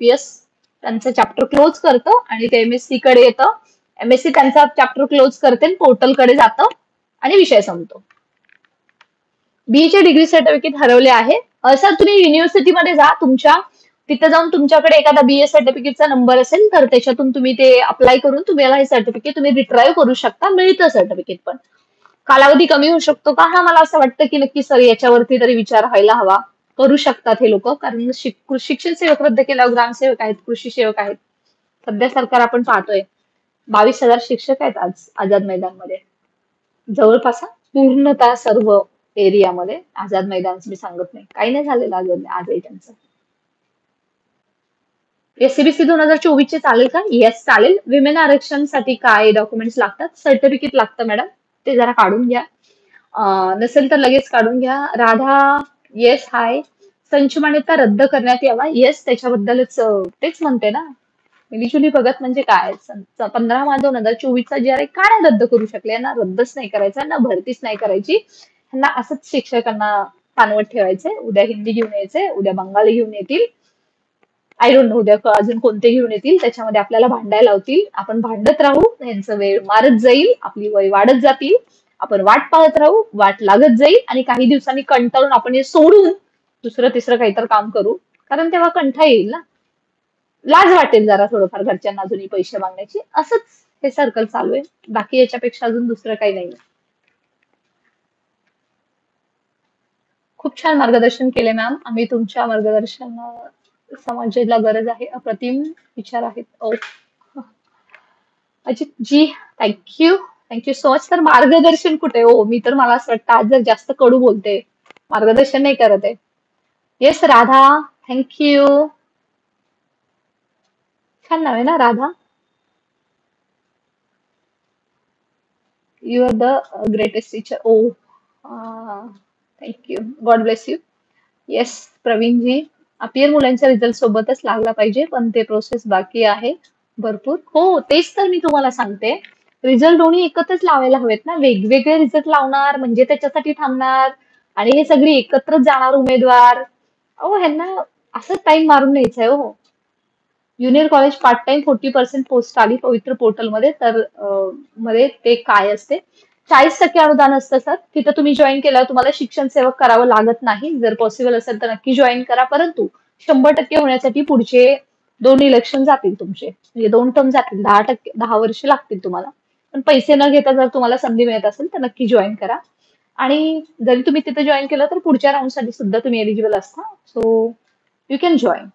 MSc त्यांचं chapter close करतं आणि ते MSc कडे येतं. MSc त्यांचा चॅप्टर क्लोज करते, पोर्टल कडे जातं आणि विषय संपतो. बीईचे डिग्री सर्टिफिकेट हरवले आहे. सर तुम्ही युनिव्हर्सिटीमध्ये जा तुमच्या, तिथे जाऊन तुमच्याकडे एखादा बीए सर्टिफिकेटचा नंबर असेल तर त्याच्यातून तुम्ही ते अप्लाय करून तुम्हाला हे सर्टिफिकेट तुम्ही रिट्राईव्ह करू शकता. मिळतं सर्टिफिकेट पण. कालावधी कमी होऊ शकतो का? हा, मला असं वाटतं की नक्की सर याच्यावरती तरी विचार व्हायला हवा. करू शकतात हे लोक, कारण शिक्षण सेवक रद्द केल्यावर ग्रामसेवक आहेत, कृषी सेवक आहेत. सध्या सरकार आपण पाहतोय 22,000 शिक्षक आहेत आज आझाद मैदानमध्ये. जवळपास पूर्णतः सर्व एरियामध्ये आझाद मैदान मी सांगत नाही, काही नाही झालेलं आजही त्यांचं. एससीबीसी 2024 चालेल का? येस चालेल. विमेन आरक्षणासाठी काय डॉक्युमेंट्स लागतात? सर्टिफिकेट लागतं मॅडम, ते जरा काढून घ्या. नसेल तर लगेच काढून घ्या. Radha yes hi. संच मान्यता रद्द करण्यात यावा. येस, त्याच्याबद्दलच तेच म्हणते ना. मिलीजुली बघत म्हणजे काय? 15/2/2024 जे आहे काय रद्द करू शकले ना? रद्दच नाही करायचा ना, भरतीच नाही करायची. ह्यांना असंच शिक्षकांना पानवट ठेवायचंय. उद्या हिंदी घेऊन यायचंय, उद्या बंगाली घेऊन येतील. आय डोंट नो उद्या अजून कोणते घेऊन येतील, त्याच्यामध्ये आपल्याला भांडायला लावतील. आपण भांडत राहू, यांचं वेळ मारत जाईल, आपली वय वाढत जातील. आपण वाट पाहत राहू, वाट लागत जाईल आणि काही दिवसांनी कंटाळून आपण हे सोडून दुसरं तिसरं काहीतरी काम करू, कारण तेव्हा कंठा येईल ना. लाज वाटेल जरा थोडंफार घरच्यांना अजूनही पैसे मागण्याची. असंच हे सर्कल चालू आहे, बाकी याच्यापेक्षा अजून दुसरं काही नाही. खूप छान मार्गदर्शन केले मॅम. आम्ही तुमच्या मार्गदर्शन समाजाला गरज आहे. अप्रतिम विचार आहेत. ओ अजित जी, थँक्यू. Thank you so much. तर मार्गदर्शन कुठे हो? मी तर मला असं वाटतं आज जर जास्त कडू बोलते, मार्गदर्शन नाही करत आहे. Yes Radha, thank you. छान नाव आहे ना Radha. You R the greatest teacher. O thank you, God bless you. Yes Pravinji, appear मुलांच्या रिझल्ट सोबतच लागला पाहिजे, पण ते प्रोसेस बाकी आहे भरपूर. हो, तेच तर मी तुम्हाला सांगते. रिझल्ट दोन्ही एकत्रच लावायला हवेत ना. वेगवेगळे रिझल्ट लावणार म्हणजे त्याच्यासाठी थांबणार आणि हे सगळी एकत्रच जाणार उमेदवार. अहो ह्यांना असं टाइम मारून न्यायचंय हो. Junior college part time 40% post आली पवित्र पोर्टलमध्ये, तर मध्ये ते काय असते? 40% अनुदान असतं सर. तिथं तुम्ही जॉईन केल्यावर तुम्हाला शिक्षण सेवक करावं लागत नाही. जर पॉसिबल असेल तर नक्की जॉईन करा, परंतु 100% होण्यासाठी पुढचे 2 इलेक्शन जातील तुमचे, म्हणजे 2 टर्म जातील. 10%, 10 वर्ष लागतील तुम्हाला. पण पैसे न घेता जर तुम्हाला संधी मिळत असेल तर नक्की जॉईन करा. आणि जरी तुम्ही तिथे जॉईन केलं तर पुढच्या राऊंडसाठी सुद्धा तुम्ही एलिजिबल असता. So you can join.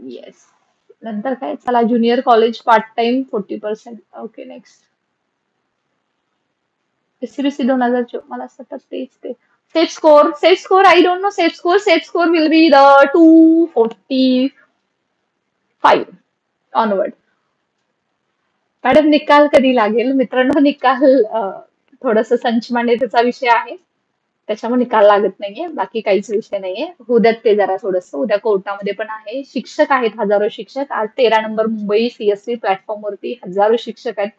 Yes. नंतर काय? चला, junior college part time 40%. Okay, next. SCBC 2024. मला असं वाटतं तेच ते. Safe score I don't know. Safe score will be the 245 onward. Madam निकाल कधी लागेल? मित्रांनो, निकाल थोडस संच मान्यतेचा विषय आहे, त्याच्यामुळे निकाल लागत नाहीये. बाकी काहीच विषय नाहीये. उद्यात ते जरा थोडस, उद्या कोर्टामध्ये पण आहे. शिक्षक आहेत हजारो शिक्षक. आज 13 नंबर मुंबई सीएससी प्लॅटफॉर्म वरती हजारो शिक्षक आहेत.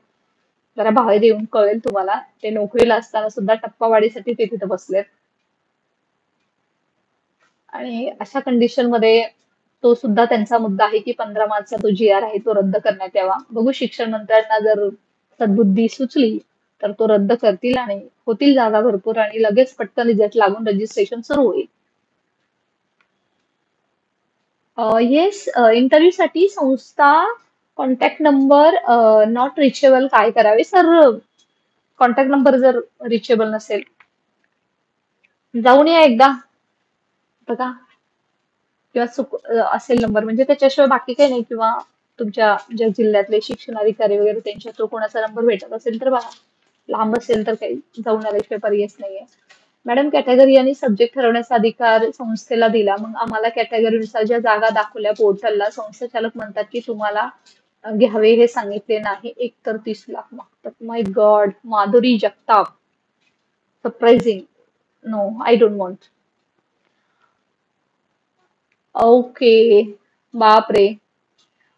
जरा बाहेर येऊन कळेल तुम्हाला. ते नोकरीला असताना सुद्धा टप्पावाढीसाठी ते तिथे बसलेत. आणि अशा कंडिशन मध्ये तो सुद्धा त्यांचा मुद्दा आहे की 15 मार्चचा तो जी आर आहे तो रद्द करण्यात यावा. बघू, शिक्षण मंत्र्यांना जर सद्बुद्धी सुचली तर तो रद्द करतील आणि होतील जागा भरपूर आणि लगेच पटकन रिझल्ट लागून रजिस्ट्रेशन सुरू होईल. येस, इंटरव्ह्यू साठी संस्था कॉन्टॅक्ट नंबर नॉट रिचेबल काय करावे? सर, कॉन्टॅक्ट नंबर जर रिचेबल नसेल, जाऊन या एकदा बघा, किंवा असेल नंबर म्हणजे त्याच्याशिवाय बाकी काही नाही, किंवा तुमच्या ज्या जिल्ह्यातले शिक्षण अधिकारी वगैरे त्यांच्या थ्रू कोणाचा नंबर भेटत असेल तर बघा. लांब असेल तर काही जाऊन आल्याशिवाय पर्यायच नाहीये. मॅडम, कॅटेगरी आणि सब्जेक्ट ठरवण्याचा अधिकार संस्थेला दिला, मग आम्हाला कॅटेगरीनुसार ज्या जागा दाखवल्या पोर्टलला, संस्थाचालक म्हणतात की तुम्हाला घ्यावे हे सांगितले नाही, 1 तर 30 लाख मागतात. My god. Madhuri Jagtap, surprising. No, I don't want. Okay, बापरे.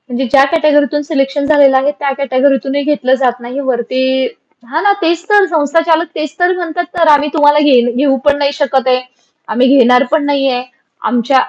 म्हणजे ज्या कॅटेगरीतून सिलेक्शन झालेलं आहे त्या कॅटेगरीतूनही घेतलं जात नाही वरती. हा ना, तेच तर संस्थाचालक तेच तर म्हणतात, तर आम्ही तुम्हाला घेऊ पण नाही शकत आहे, आम्ही घेणार पण नाहीये. आमच्या